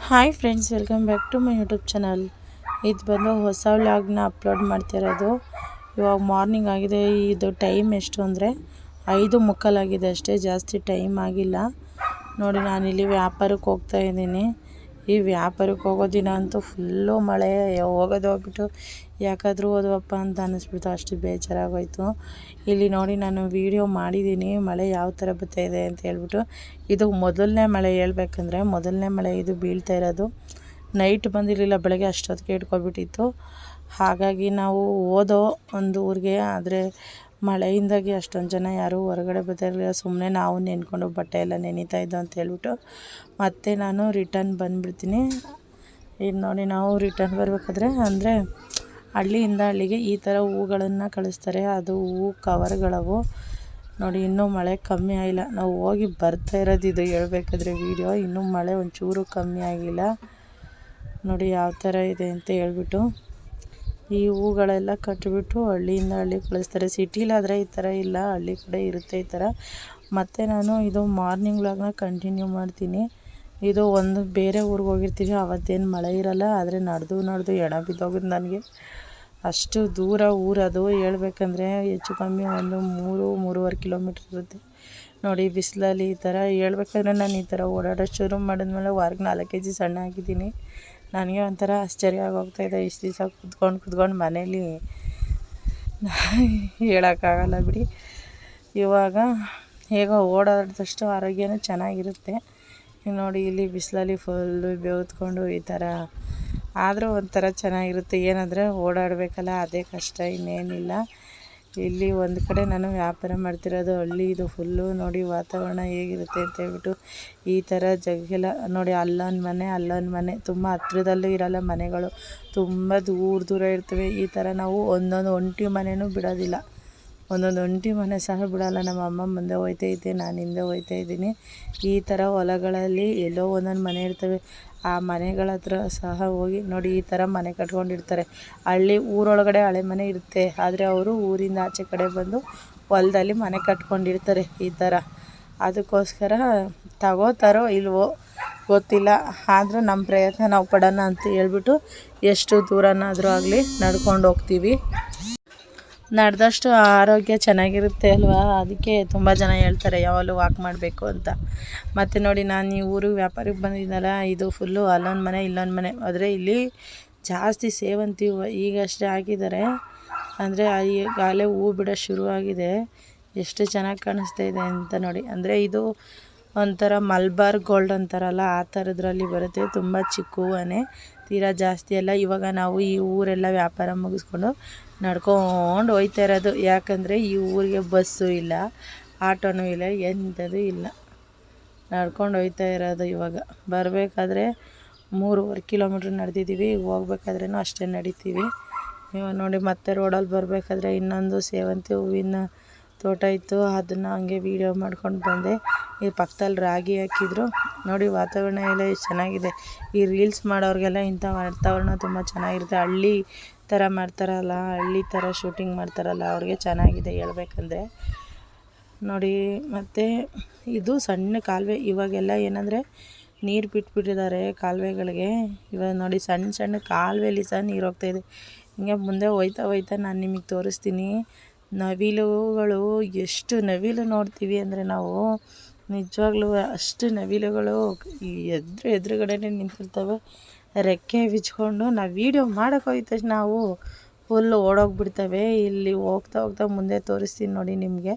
Hi friends, welcome back to my YouTube channel. ಇದು ಬಂದು ಹೊಸ ವ್ಲಾಗ್ನ ಅಪ್ಲೋಡ್ ಮಾಡ್ತಿರೋದು. ಇವಾಗ ಮಾರ್ನಿಂಗ್ ಆಗಿದೆ. ಇದು ಟೈಮ್ ಎಷ್ಟು ಅಂದರೆ 5:45 ಆಗಿದೆ ಅಷ್ಟೇ, ಜಾಸ್ತಿ ಟೈಮ್ ಆಗಿಲ್ಲ. ನೋಡಿ, ನಾನಿಲ್ಲಿ ವ್ಯಾಪಾರಕ್ಕೆ ಹೋಗ್ತಾ ಇದ್ದೀನಿ. ಈ ವ್ಯಾಪಾರಕ್ಕೆ ಹೋಗೋ ದಿನ ಅಂತೂ ಫುಲ್ಲು ಮಳೆ. ಹೋಗ್ಬಿಟ್ಟು ಯಾಕಾದರೂ ಹೋದ್ವಪ್ಪ ಅಂತ ಅನ್ನಿಸ್ಬಿಡ್ತು, ಅಷ್ಟು ಬೇಜಾರಾಗೋಯ್ತು. ಇಲ್ಲಿ ನೋಡಿ, ನಾನು ವೀಡಿಯೋ ಮಾಡಿದ್ದೀನಿ ಮಳೆ ಯಾವ ಥರ ಬರ್ತಾಯಿದೆ ಅಂತ ಹೇಳ್ಬಿಟ್ಟು. ಇದು ಮೊದಲನೇ ಮಳೆ, ಹೇಳ್ಬೇಕಂದ್ರೆ ಮೊದಲನೇ ಮಳೆ ಇದು ಬೀಳ್ತಾ ಇರೋದು. ನೈಟ್ ಬಂದಿರಲಿಲ್ಲ, ಬೆಳಗ್ಗೆ ಅಷ್ಟೊತ್ತಿಗೆ ಇಟ್ಕೊಬಿಟ್ಟಿತ್ತು. ಹಾಗಾಗಿ ನಾವು ಓದೋ ಒಂದು ಊರಿಗೆ, ಆದರೆ ಮಳೆಯಿಂದಾಗಿ ಅಷ್ಟೊಂದು ಜನ ಯಾರೂ ಹೊರಗಡೆ ಬರ್ತಾಯಿರಲಿಲ್ಲ. ಸುಮ್ಮನೆ ನಾವು ನೆನ್ಕೊಂಡು ಬಟ್ಟೆ ಎಲ್ಲ ನೆನೀತಾ ಇದ್ದೋ ಅಂತ ಹೇಳ್ಬಿಟ್ಟು ಮತ್ತೆ ನಾನು ರಿಟರ್ನ್ ಬಂದುಬಿಡ್ತೀನಿ. ಇದು ನೋಡಿ, ನಾವು ರಿಟರ್ನ್ ಬರಬೇಕಾದ್ರೆ ಅಂದರೆ ಹಳ್ಳಿಯಿಂದ ಹಳ್ಳಿಗೆ ಈ ಥರ ಹೂಗಳನ್ನು ಕಳಿಸ್ತಾರೆ. ಅದು ಹೂ ಕವರ್ಗಳವು. ನೋಡಿ, ಇನ್ನೂ ಮಳೆ ಕಮ್ಮಿ ಆಗಿಲ್ಲ. ನಾವು ಹೋಗಿ ಬರ್ತಾ ಇರೋದು ಇದು ಹೇಳ್ಬೇಕಾದ್ರೆ ವೀಡಿಯೋ. ಇನ್ನೂ ಮಳೆ ಒಂಚೂರು ಕಮ್ಮಿ ಆಗಿಲ್ಲ. ನೋಡಿ ಯಾವ ಥರ ಇದೆ ಅಂತ ಹೇಳ್ಬಿಟ್ಟು. ಈ ಹೂಗಳೆಲ್ಲ ಕಟ್ಟಿಬಿಟ್ಟು ಹಳ್ಳಿಯಿಂದ ಹಳ್ಳಿ ಕಳಿಸ್ತಾರೆ. ಸಿಟಿಲಾದರೆ ಈ ಥರ ಇಲ್ಲ, ಹಳ್ಳಿ ಕಡೆ ಇರುತ್ತೆ ಈ ಥರ. ಮತ್ತು ನಾನು ಇದು ಮಾರ್ನಿಂಗ್ ವ್ಲಾಗ್ನ ಕಂಟಿನ್ಯೂ ಮಾಡ್ತೀನಿ. ಇದು ಒಂದು ಬೇರೆ ಊರಿಗೆ ಹೋಗಿರ್ತೀವಿ, ಅವತ್ತೇನು ಮಳೆ ಇರೋಲ್ಲ. ಆದರೆ ನಡೆದು ಎಡ ಬಿದ್ದೋಗಿದ್ದು ನನಗೆ. ಅಷ್ಟು ದೂರ ಊರದು. ಹೇಳ್ಬೇಕಂದ್ರೆ ಹೆಚ್ಚು ಕಮ್ಮಿ ಒಂದು 3-3.5 ಕಿಲೋಮೀಟ್ರ್ ಇರುತ್ತೆ. ನೋಡಿ, ಬಿಸಿಲಲ್ಲಿ ಈ ಥರ ಹೇಳ್ಬೇಕಂದ್ರೆ ನಾನು ಈ ಥರ ಓಡಾಡೋ ಶುರು ಮಾಡಿದ್ಮೇಲೆ ವಾರಕ್ಕೆ 4 kg ಸಣ್ಣ ಆಗಿದ್ದೀನಿ. ನನಗೆ ಒಂಥರ ಆಶ್ಚರ್ಯ ಆಗೋಗ್ತಾಯಿದೆ. ಇಷ್ಟು ದಿವಸ ಕೂತ್ಕೊಂಡು ಮನೇಲಿ ಹೇಳೋಕ್ಕಾಗಲ್ಲ ಬಿಡಿ. ಇವಾಗ ಹೇಗೋ ಓಡಾಡಿದಷ್ಟು ಆರೋಗ್ಯನೂ ಚೆನ್ನಾಗಿರುತ್ತೆ. ನೋಡಿ, ಇಲ್ಲಿ ಬಿಸಿಲಲ್ಲಿ ಫುಲ್ಲು ಬೆವತ್ಕೊಂಡು ಈ ಥರ ಆದರೂ ಒಂಥರ ಚೆನ್ನಾಗಿರುತ್ತೆ. ಏನಂದರೆ ಓಡಾಡಬೇಕಲ್ಲ, ಅದೇ ಕಷ್ಟ, ಇನ್ನೇನಿಲ್ಲ. ಇಲ್ಲಿ ಒಂದು ಕಡೆ ನಾನು ವ್ಯಾಪಾರ ಮಾಡ್ತಿರೋದು ಹಳ್ಳಿ. ಇದು ಫುಲ್ಲು ನೋಡಿ ವಾತಾವರಣ ಹೇಗಿರುತ್ತೆ ಅಂತ ಹೇಳ್ಬಿಟ್ಟು. ಈ ಥರ ಜಗ್ಗೆಲ್ಲ ನೋಡಿ, ಅಲ್ಲೊಂದು ಮನೆ ತುಂಬ ಹತ್ರದಲ್ಲೂ ಇರೋಲ್ಲ ಮನೆಗಳು, ತುಂಬ ದೂರ ಇರ್ತವೆ. ಈ ಥರ ನಾವು ಒಂದೊಂದು ಒಂಟಿ ಮನೆಯೂ ಬಿಡೋದಿಲ್ಲ, ಒಂದೊಂದು ಒಂಟಿ ಮನೆ ಸಹ ಬಿಡೋಲ್ಲ. ನಮ್ಮ ಅಮ್ಮ ಮುಂದೆ ಹೋಗ್ತಾಯಿದ್ದೆ, ನಾನು ಹಿಂದೆ ಹೋಗ್ತಾಯಿದ್ದೀನಿ. ಈ ಥರ ಹೊಲಗಳಲ್ಲಿ ಎಲ್ಲೋ ಒಂದೊಂದು ಮನೆ ಇರ್ತವೆ. ಆ ಮನೆಗಳ ಹತ್ರ ಸಹ ಹೋಗಿ ನೋಡಿ, ಈ ಥರ ಮನೆ ಕಟ್ಕೊಂಡಿರ್ತಾರೆ. ಊರೊಳಗಡೆ ಹಳೆ ಮನೆ ಇರುತ್ತೆ, ಆದರೆ ಅವರು ಊರಿಂದ ಆಚೆ ಕಡೆ ಬಂದು ಹೊಲದಲ್ಲಿ ಮನೆ ಕಟ್ಕೊಂಡಿರ್ತಾರೆ ಈ ಥರ. ಅದಕ್ಕೋಸ್ಕರ ತಗೋತಾರೋ ಇಲ್ವೋ ಗೊತ್ತಿಲ್ಲ, ಆದರೂ ನಮ್ಮ ಪ್ರಯತ್ನ ನಾವು ಪಡೋಣ ಅಂತ ಹೇಳ್ಬಿಟ್ಟು ಎಷ್ಟು ದೂರನಾದರೂ ಆಗಲಿ ನಡ್ಕೊಂಡು ಹೋಗ್ತೀವಿ. ನಡೆದಷ್ಟು ಆರೋಗ್ಯ ಚೆನ್ನಾಗಿರುತ್ತೆ ಅಲ್ವಾ. ಅದಕ್ಕೆ ತುಂಬ ಜನ ಹೇಳ್ತಾರೆ ಯಾವಾಗಲೂ ವಾಕ್ ಮಾಡಬೇಕು ಅಂತ. ಮತ್ತು ನೋಡಿ, ನಾನು ಈ ಊರಿಗೆ ವ್ಯಾಪಾರಕ್ಕೆ ಬಂದಿದ್ದಲ್ಲ, ಇದು ಫುಲ್ಲು ಅಲ್ಲೊಂದು ಮನೆ ಇಲ್ಲೊಂದು ಮನೆ. ಆದರೆ ಇಲ್ಲಿ ಜಾಸ್ತಿ ಸೇವಂತಿ ಹೂವು ಈಗಷ್ಟೇ ಹಾಕಿದ್ದಾರೆ. ಅಂದರೆ ಈಗಾಗಲೇ ಹೂ ಬಿಡೋ ಶುರುವಾಗಿದೆ. ಎಷ್ಟು ಚೆನ್ನಾಗಿ ಕಾಣಿಸ್ತಾ ಇದೆ ಅಂತ ನೋಡಿ. ಅಂದರೆ ಇದು ಒಂಥರ ಮಲ್ಬಾರ್ ಗೋಲ್ಡ್ ಅಂತಾರಲ್ಲ, ಆ ಥರದ್ರಲ್ಲಿ ಬರುತ್ತೆ. ತುಂಬ ಚಿಕ್ಕ ಹೂವೇ, ತೀರಾ ಜಾಸ್ತಿ ಅಲ್ಲ. ಇವಾಗ ನಾವು ಈ ಊರೆಲ್ಲ ವ್ಯಾಪಾರ ಮುಗಿಸ್ಕೊಂಡು ನಡ್ಕೊಂಡು ಹೋಗ್ತಾ ಇರೋದು. ಯಾಕಂದರೆ ಈ ಊರಿಗೆ ಬಸ್ಸು ಇಲ್ಲ, ಆಟೋನೂ ಇಲ್ಲ, ಎಂಥದ್ದು ಇಲ್ಲ. ನಡ್ಕೊಂಡು ಹೋಗ್ತಾ ಇರೋದು. ಇವಾಗ ಬರಬೇಕಾದ್ರೆ 3.5 ಕಿಲೋಮೀಟ್ರ್ ನಡೆದಿದ್ದೀವಿ. ಹೋಗ್ಬೇಕಾದ್ರೂ ಅಷ್ಟೇ ನಡಿತೀವಿ. ಇವಾಗ ನೋಡಿ, ಮತ್ತೆ ರೋಡಲ್ಲಿ ಬರಬೇಕಾದ್ರೆ ಇನ್ನೊಂದು ಸೇವಂತಿ ಹೂವಿನ ತೋಟ ಇತ್ತು, ಅದನ್ನು ಹಂಗೆ ವೀಡಿಯೋ ಮಾಡ್ಕೊಂಡು ಬಂದೆ. ಈ ಪಕ್ಕದಲ್ಲಿ ರಾಗಿ ಹಾಕಿದ್ರು. ನೋಡಿ, ವಾತಾವರಣ ಎಲ್ಲ ಎಷ್ಟು ಚೆನ್ನಾಗಿದೆ. ಈ ರೀಲ್ಸ್ ಮಾಡೋರಿಗೆಲ್ಲ ಇಂಥ ವಾತಾವರಣ ತುಂಬ ಚೆನ್ನಾಗಿರುತ್ತೆ. ಹಳ್ಳಿ ಥರ ಮಾಡ್ತಾರಲ್ಲ, ಹಳ್ಳಿ ಥರ ಶೂಟಿಂಗ್ ಮಾಡ್ತಾರಲ್ಲ, ಅವ್ರಿಗೆ ಚೆನ್ನಾಗಿದೆ ಹೇಳ್ಬೇಕಂದ್ರೆ. ನೋಡಿ, ಮತ್ತು ಇದು ಸಣ್ಣ ಕಾಲುವೆ. ಇವಾಗೆಲ್ಲ ಏನಂದರೆ ನೀರು ಬಿಟ್ಬಿಟ್ಟಿದ್ದಾರೆ ಕಾಲುವೆಗಳಿಗೆ. ಇವಾಗ ನೋಡಿ, ಸಣ್ಣ ಕಾಲುವೆಯಲ್ಲಿ ಸಹ ನೀರು ಹೋಗ್ತಾಯಿದೆ. ಹಿಂಗೆ ಮುಂದೆ ಹೋಯ್ತಾ ನಾನು ನಿಮಗೆ ತೋರಿಸ್ತೀನಿ. ನವಿಲುಗಳು, ಎಷ್ಟು ನವಿಲು ನೋಡ್ತೀವಿ ಅಂದರೆ ನಾವು, ನಿಜವಾಗ್ಲೂ ಅಷ್ಟು ನವಿಲುಗಳು ಈ ಎದುರುಗಡೆನೇ ನಿಂತಿರ್ತವೆ, ರೆಕ್ಕೆ ಬಿಚ್ಕೊಂಡು. ನಾವು ವೀಡಿಯೋ ಮಾಡೋಕೆ ಹೋಗಿದ ತಕ್ಷಣ ನಾವು ಫುಲ್ಲು ಓಡೋಗಿಬಿಡ್ತವೆ. ಇಲ್ಲಿ ಹೋಗ್ತಾ ಮುಂದೆ ತೋರಿಸ್ತೀನಿ ನೋಡಿ ನಿಮಗೆ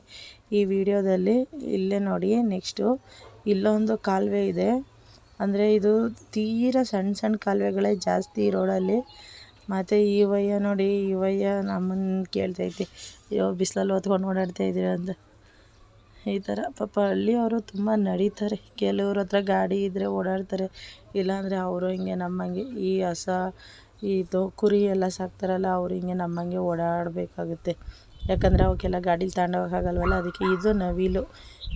ಈ ವಿಡಿಯೋದಲ್ಲಿ. ಇಲ್ಲೇ ನೋಡಿ, ನೆಕ್ಸ್ಟು ಇಲ್ಲೊಂದು ಕಾಲುವೆ ಇದೆ. ಅಂದರೆ ಇದು ತೀರಾ ಸಣ್ಣ ಕಾಲುವೆಗಳೇ ಜಾಸ್ತಿ ರೋಡಲ್ಲಿ. ಮತ್ತು ಈ ವಯ್ಯ ನೋಡಿ, ಈ ವಯ್ಯ ನಮ್ಮನ್ನು ಕೇಳ್ತೈತಿ, ಅಯ್ಯೋ ಬಿಸಿಲಲ್ಲಿ ಹೊತ್ಕೊಂಡು ಓಡಾಡ್ತಾ ಇದ್ದೀರ ಅಂತ. ಈ ಥರ ಪಾಪ ಹಳ್ಳಿಯವರು ತುಂಬ ನಡೀತಾರೆ. ಕೆಲವ್ರ ಹತ್ರ ಗಾಡಿ ಇದ್ದರೆ ಓಡಾಡ್ತಾರೆ, ಇಲ್ಲಾಂದರೆ ಅವರು ಹಿಂಗೆ ನಮ್ಮಂಗೆ ಈ ಇದು ಕುರಿ ಎಲ್ಲ ಸಾಕ್ತಾರಲ್ಲ, ಅವ್ರು ಹಿಂಗೆ ನಮ್ಮಂಗೆ ಓಡಾಡಬೇಕಾಗುತ್ತೆ. ಯಾಕಂದರೆ ಅವಕ್ಕೆಲ್ಲ ಗಾಡೀಲಿ ತಗೊಂಡೋಗೋಕ್ಕಾಗಲ್ವಲ್ಲ. ಅದಕ್ಕೆ ಇದು ನವಿಲು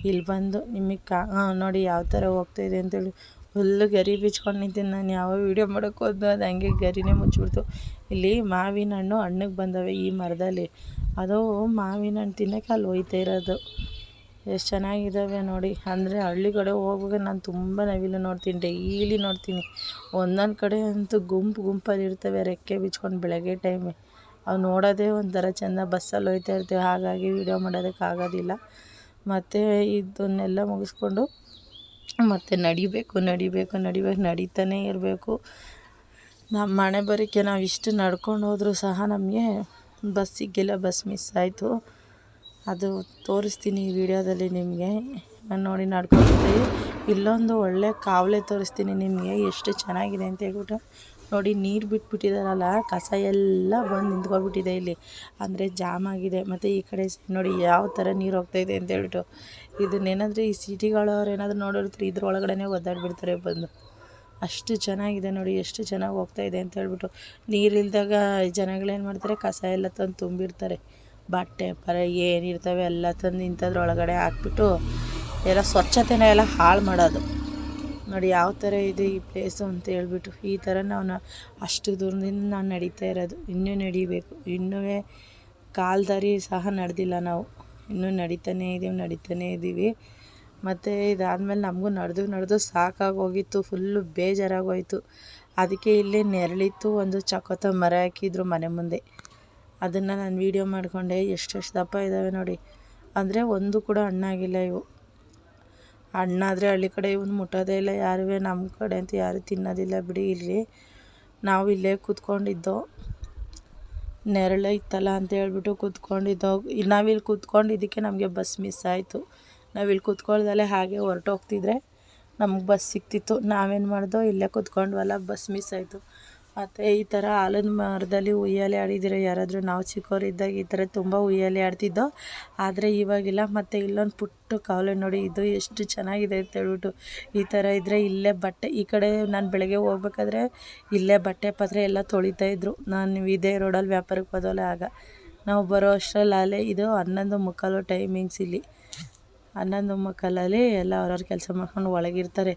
ಇಲ್ಲಿ ಬಂದು ನಿಮಗೆ ನೋಡಿ ಯಾವ ಥರ ಹೋಗ್ತಾಯಿದೆ ಅಂತೇಳಿ. ಫುಲ್ಲು ಗರಿ ಬಿಚ್ಕೊಂಡು ನಿಂತೀನಿ. ನಾನು ಯಾವ ವೀಡಿಯೋ ಮಾಡೋಕ್ಕೆ ಹೋದ್ನೋ ಅದು ಹಂಗೆ ಗರಿನೇ ಮುಚ್ಚಿಬಿಡ್ತು. ಇಲ್ಲಿ ಮಾವಿನ ಹಣ್ಣು ಹಣ್ಣಿಗೆ ಬಂದವೆ ಈ ಮರದಲ್ಲಿ. ಅದು ಮಾವಿನ ಹಣ್ಣು ತಿನ್ನೋಕ್ಕೆ ಅಲ್ಲಿ ಹೋಯ್ತಾ ಇರೋದು. ಎಷ್ಟು ಚೆನ್ನಾಗಿದ್ದಾವೆ ನೋಡಿ. ಅಂದರೆ ಹಳ್ಳಿ ಕಡೆ ಹೋಗುವಾಗ ನಾನು ತುಂಬ ನವಿಲು ನೋಡ್ತೀನಿ, ಡೈಲಿ ನೋಡ್ತೀನಿ. ಒಂದೊಂದು ಕಡೆ ಅಂತೂ ಗುಂಪಲ್ಲಿ ಇರ್ತವೆ ರೆಕ್ಕೆ ಬಿಚ್ಕೊಂಡು ಬೆಳಗ್ಗೆ ಟೈಮೆ. ಅವು ನೋಡೋದೇ ಒಂಥರ ಚೆಂದ. ಬಸ್ಸಲ್ಲಿ ಹೋಗ್ತಾ ಇರ್ತೀವಿ, ಹಾಗಾಗಿ ವೀಡಿಯೋ ಮಾಡೋದಕ್ಕಾಗೋದಿಲ್ಲ. ಮತ್ತು ಇದನ್ನೆಲ್ಲ ಮುಗಿಸ್ಕೊಂಡು ಮತ್ತು ನಡಿಬೇಕು, ನಡೀತಾನೇ ಇರಬೇಕು. ನಮ್ಮ ಹಣೆ ಬರೋಕ್ಕೆ ನಾವು ಇಷ್ಟು ನಡ್ಕೊಂಡು ಹೋದರೂ ಸಹ ನಮಗೆ ಬಸ್ ಸಿಕ್ಕಿಲ್ಲ, ಬಸ್ ಮಿಸ್ ಆಯಿತು. ಅದು ತೋರಿಸ್ತೀನಿ ಈ ವಿಡಿಯೋದಲ್ಲಿ ನಿಮಗೆ. ನಾನು ನೋಡಿ ನಡ್ಕೊಳ್ತೀವಿ. ಇಲ್ಲೊಂದು ಒಳ್ಳೆ ಕಾವಲೆ ತೋರಿಸ್ತೀನಿ ನಿಮಗೆ, ಎಷ್ಟು ಚೆನ್ನಾಗಿದೆ ಅಂತ ಹೇಳ್ಬಿಟ್ಟು. ನೋಡಿ ನೀರು ಬಿಟ್ಬಿಟ್ಟಿದಾರಲ್ಲ, ಕಸ ಎಲ್ಲ ಬಂದು ನಿಂತ್ಕೊಬಿಟ್ಟಿದೆ ಇಲ್ಲಿ, ಅಂದರೆ ಜಾಮ್ ಆಗಿದೆ. ಮತ್ತು ಈ ಕಡೆ ನೋಡಿ ಯಾವ ಥರ ನೀರು ಹೋಗ್ತಾಯಿದೆ ಅಂತ ಹೇಳ್ಬಿಟ್ಟು. ಇದನ್ನೇನಾದರೂ ಈ ಸಿಟಿಗಳವ್ರು ಏನಾದರೂ ನೋಡಿರ್ತಾರೆ, ಇದ್ರೊಳಗಡೆ ಒದ್ದಾಡ್ಬಿಡ್ತಾರೆ ಬಂದು. ಅಷ್ಟು ಚೆನ್ನಾಗಿದೆ ನೋಡಿ, ಎಷ್ಟು ಚೆನ್ನಾಗಿ ಹೋಗ್ತಾಯಿದೆ ಅಂತ ಹೇಳ್ಬಿಟ್ಟು. ನೀರಿಲ್ದಾಗ ಜನಗಳೇನು ಮಾಡ್ತಾರೆ, ಕಸ ಎಲ್ಲ ತಂದು ತುಂಬಿರ್ತಾರೆ, ಬಟ್ಟೆ ಪರ ಏನಿರ್ತವೆ ಎಲ್ಲ ತಂದು ಇಂಥದ್ರೊಳಗಡೆ ಹಾಕ್ಬಿಟ್ಟು ಎಲ್ಲ ಸ್ವಚ್ಛತೆನ ಎಲ್ಲ ಹಾಳು ಮಾಡೋದು. ನೋಡಿ ಯಾವ ಥರ ಇದೆ ಈ ಪ್ಲೇಸು ಅಂತ ಹೇಳ್ಬಿಟ್ಟು. ಈ ಥರ ನಾವು ಅಷ್ಟು ದೂರದಿಂದ ನಾವು ನಡೀತಾ ಇರೋದು. ಇನ್ನೂ ನಡಿಬೇಕು, ಇನ್ನೂ ಕಾಲ್ದಾರಿ ಸಹ ನಡೆದಿಲ್ಲ ನಾವು, ಇನ್ನೂ ನಡೀತಾನೇ ಇದ್ದೀವಿ. ಮತ್ತು ಇದಾದಮೇಲೆ ನಮಗೂ ನಡೆದು ಸಾಕಾಗೋಗಿತ್ತು, ಫುಲ್ಲು ಬೇಜಾರಾಗೋಯಿತು. ಅದಕ್ಕೆ ಇಲ್ಲಿ ನೆರಳಿತ್ತು, ಒಂದು ಚಕೋತ ಮರ ಹಾಕಿದ್ರು ಮನೆ ಮುಂದೆ. ಅದನ್ನು ನಾನು ವೀಡಿಯೋ ಮಾಡಿಕೊಂಡೆ. ಎಷ್ಟೆಷ್ಟು ದಪ್ಪ ಇದ್ದಾವೆ ನೋಡಿ. ಅಂದರೆ ಒಂದು ಕೂಡ ಹಣ್ಣಾಗಿಲ್ಲ ಇವು. ಹಣ್ಣಾದರೆ ಹಳ್ಳಿ ಕಡೆ ಇವನು ಮುಟ್ಟೋದೇ ಇಲ್ಲ ಯಾರೂ. ನಮ್ಮ ಕಡೆ ಅಂತೂ ಯಾರೂ ತಿನ್ನೋದಿಲ್ಲ ಬಿಡಿ. ಇಲ್ಲಿ ನಾವು ಇಲ್ಲೇ ಕೂತ್ಕೊಂಡಿದ್ದೋ, ನೆರಳು ಇತ್ತಲ್ಲ ಅಂತ ಹೇಳ್ಬಿಟ್ಟು ಕೂತ್ಕೊಂಡಿದ್ದೋ. ನಾವಿಲ್ಲಿ ಕೂತ್ಕೊಂಡಿದ್ದಕ್ಕೆ ನಮಗೆ ಬಸ್ ಮಿಸ್ ಆಯಿತು. ನಾವಿಲ್ಲಿ ಕೂತ್ಕೊಳ್ದಲ್ಲೇ ಹಾಗೆ ಹೊರಟೋಗ್ತಿದ್ರೆ ನಮಗೆ ಬಸ್ ಸಿಕ್ತಿತ್ತು. ನಾವೇನು ಮಾಡ್ದೋ, ಇಲ್ಲೇ ಕೂತ್ಕೊಂಡ್ವಲ್ಲ, ಬಸ್ ಮಿಸ್ ಆಯಿತು. ಮತ್ತು ಈ ಥರ ಆಲದ ಮರದಲ್ಲಿ ಉಯ್ಯಾಲೆ ಆಡಿದ್ದೀರ ಯಾರಾದರೂ? ನಾವು ಚಿಕ್ಕವರಿದ್ದಾಗ ಈ ಥರ ತುಂಬ ಉಯ್ಯಾಲೆ ಆಡ್ತಿದ್ದೋ, ಆದರೆ ಇವಾಗಿಲ್ಲ. ಮತ್ತು ಇಲ್ಲೊಂದು ಪುಟ್ಟ ಕಾವಲೆ ನೋಡಿ, ಇದು ಎಷ್ಟು ಚೆನ್ನಾಗಿದೆ ಅಂತ ಹೇಳ್ಬಿಟ್ಟು. ಈ ಥರ ಇದ್ದರೆ ಇಲ್ಲೇ ಬಟ್ಟೆ, ಈ ಕಡೆ ನಾನು ಬೆಳಗ್ಗೆ ಹೋಗ್ಬೇಕಾದ್ರೆ ಇಲ್ಲೇ ಬಟ್ಟೆ ಪಾತ್ರೆ ಎಲ್ಲ ತೊಳಿತಾಯಿದ್ರು. ನಾನು ಇದೇ ರೋಡಲ್ಲಿ ವ್ಯಾಪಾರಕ್ಕೆ ಹೋದವಲ್ಲ, ಆಗ ನಾವು ಬರೋ ಅಷ್ಟರಲ್ಲಿ ಅಲ್ಲೇ ಇದು 11:15 ಟೈಮಿಂಗ್ಸ್. ಇಲ್ಲಿ 11:15 ಎಲ್ಲ ಅವ್ರವ್ರ ಕೆಲಸ ಮಾಡ್ಕೊಂಡು ಒಳಗಿರ್ತಾರೆ.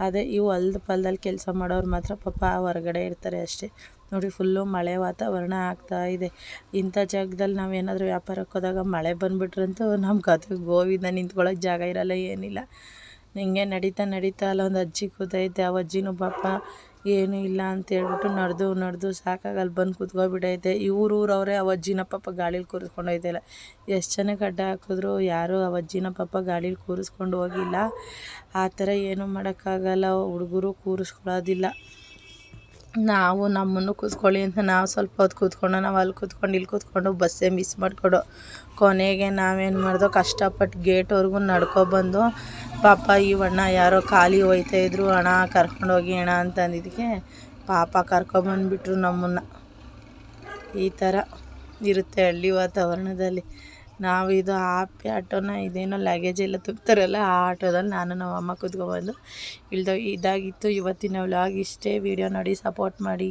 ಅದೇ ಇವು ಹೊಲ್ದಲ್ಲಿ ಕೆಲಸ ಮಾಡೋರು ಮಾತ್ರ ಪಾಪ ಹೊರಗಡೆ ಇರ್ತಾರೆ ಅಷ್ಟೇ. ನೋಡಿ ಫುಲ್ಲು ಮಳೆ ವಾತಾವರಣ ಆಗ್ತಾಯಿದೆ. ಇಂಥ ಜಾಗದಲ್ಲಿ ನಾವೇನಾದರೂ ವ್ಯಾಪಾರಕ್ಕೆ ಹೋದಾಗ ಮಳೆ ಬಂದುಬಿಟ್ರಂತೂ ನಮ್ಗೆ ಅದು ಗೋವಿಂದ ನಿಂತ್ಕೊಳ್ಳೋಕೆ ಜಾಗ ಇರೋಲ್ಲ, ಏನಿಲ್ಲ. ಹಿಂಗೆ ನಡೀತಾ ಅಲ್ಲೊಂದು ಅಜ್ಜಿ ಕೂತೈತೆ. ಆ ಅಜ್ಜಿನೂ ಪಾಪ ಏನೂ ಇಲ್ಲ ಅಂತೇಳ್ಬಿಟ್ಟು ನಡೆದು ಸಾಕಾಗಿ ಅಲ್ಲಿ ಬಂದು ಕೂತ್ಕೊಬಿಟ್ಟೈತೆ. ಊರವರೇ ಆ ಅಜ್ಜಿನ ಪಾಪ ಗಾಡೀಲಿ ಕೂರಿಸ್ಕೊಂಡು ಹೋಯ್ತಿಲ್ಲ. ಎಷ್ಟು ಜನಕ್ಕೆ ಅಡ್ಡ ಹಾಕಿದ್ರು ಯಾರೂ ಆ ಅಜ್ಜಿನ ಪಾಪ ಗಾಡೀಲಿ ಕೂರಿಸ್ಕೊಂಡು ಹೋಗಿಲ್ಲ. ಆ ಥರ ಏನೂ ಮಾಡೋಕ್ಕಾಗಲ್ಲ, ಹುಡುಗರು ಕೂರಿಸ್ಕೊಳ್ಳೋದಿಲ್ಲ. ನಾವು ನಮ್ಮನ್ನು ಕೂತ್ಕೊಳ್ಳಿ ಅಂತ ನಾವು ಸ್ವಲ್ಪ ಹೊತ್ತು ಕೂತ್ಕೊಂಡು, ನಾವು ಅಲ್ಲಿ ಕೂತ್ಕೊಂಡು ಇಲ್ಲಿ ಕೂತ್ಕೊಂಡು ಬಸ್ಸೇ ಮಿಸ್ ಮಾಡಿಕೊಡು. ಕೊನೆಗೆ ನಾವೇನು ಮಾಡ್ದೋ, ಕಷ್ಟಪಟ್ಟು ಗೇಟ್ವರೆಗೂ ನಡ್ಕೊಬಂದು, ಪಾಪ ಇವಣ್ಣ ಯಾರೋ ಖಾಲಿ ಹೋಯ್ತಾಯಿದ್ರು, ಅಣ್ಣ ಕರ್ಕೊಂಡೋಗಿ ಅಣ್ಣ ಅಂತಂದಿದ್ದಕ್ಕೆ ಪಾಪ ಕರ್ಕೊಬಂದುಬಿಟ್ರು ನಮ್ಮನ್ನು. ಈ ಥರ ಇರುತ್ತೆ ಹಳ್ಳಿ ವಾತಾವರಣದಲ್ಲಿ. ನಾವು ಇದು ಆಟೋನ ಇದೇನೋ ಲಗೇಜ್ ಎಲ್ಲ ತುಂಬ್ತಾರಲ್ಲ, ಆ ಆಟೋದಲ್ಲಿ ನಾನು ನಮ್ಮ ಅಮ್ಮ ಕೂತ್ಕೊಬಂದು ಇದಾಗಿತ್ತು ಇವತ್ತಿನ ವ್ಲಾಗ್. ಇಷ್ಟೇ. ವಿಡಿಯೋ ನೋಡಿ ಸಪೋರ್ಟ್ ಮಾಡಿ.